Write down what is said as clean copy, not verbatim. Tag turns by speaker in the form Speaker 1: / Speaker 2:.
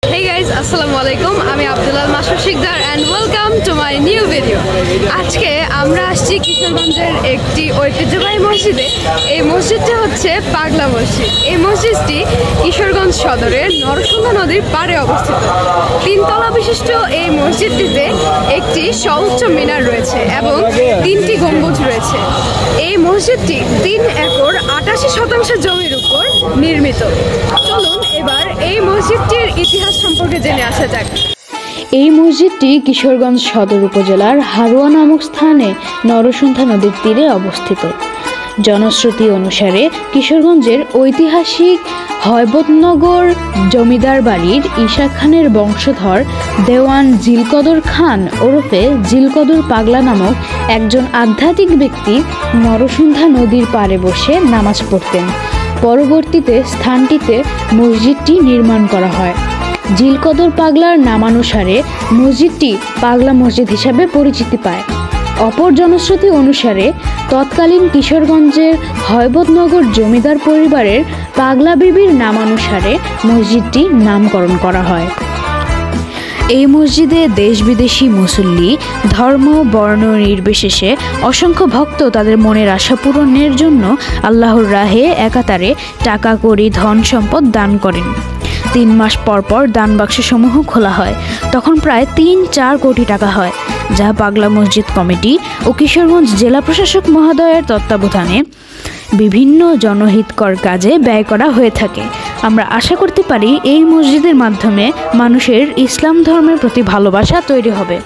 Speaker 1: Hey guys, Assalamualaikum. আমি Abdullah Masud Sikdar and welcome to my new video. আজকে আমরা আসছি কিশোরগঞ্জের একটি ঐতিহ্যবাহী মসজিদে। এই মসজিদটি হচ্ছে পাগলা মসজিদ। এই মসজিদটি কিশোরগঞ্জ সদরের নরসুন্দা নদীর পাড়ে অবস্থিত। তিনতলা বিশিষ্ট এই মসজিদটিতে একটি সুউচ্চ মিনার রয়েছে এবং 3টি গম্বুজ রয়েছে। এই মসজিদটি 3 একর 88% জমির উপর নির্মিত। চলুন এবার এই মসজিদটির ইতিহাস সম্পর্কে জেনে আসা যাক।
Speaker 2: এই মসজিদটি কিশোরগঞ্জ সদর উপজেলার হারোয়া নামক স্থানে নরসুন্দা নদীর তীরে অবস্থিত। জনশ্রুতি অনুসারে কিশোরগঞ্জের ঐতিহাসিক হয়বতনগর জমিদার বাড়ির ঈশা খানের বংশধর দেওয়ান জিলকদর খান ওরফে জিলকদর পাগলা নামক একজন আধ্যাত্মিক ব্যক্তি নরসুন্দা নদীর পাড়ে বসে নামাজ পড়তেন। পরবর্তীতে স্থানটিতে মসজিদটি নির্মাণ করা হয়। জিলকদর পাগলার নামানুসারে মসজিদটি পাগলা মসজিদ হিসাবে পরিচিতি পায়। অপর জনশ্রুতি অনুসারে তৎকালীন কিশোরগঞ্জের হয়বতনগর জমিদার পরিবারের পাগলা বিবির নামানুসারে মসজিদটি নামকরণ করা হয়। এই মসজিদে দেশ বিদেশি মুসল্লি ধর্ম বর্ণ নির্বিশেষে অসংখ্য ভক্ত তাদের মনের আশা পূরণের জন্য আল্লাহর রাহে একাতারে টাকা কড়ি ধন সম্পদ দান করেন। 3 মাস পর পর দান বাক্সসমূহ খোলা হয়। তখন প্রায় 3-4 কোটি টাকা হয়, যা পাগলা মসজিদ কমিটি ও কিশোরগঞ্জ জেলা প্রশাসক মহোদয়ের তত্ত্বাবধানে বিভিন্ন জনহিতকর কাজে ব্যয় করা হয়ে থাকে। আমরা আশা করতে পারি এই মসজিদের মাধ্যমে মানুষের ইসলাম ধর্মের প্রতি ভালোবাসা তৈরি হবে।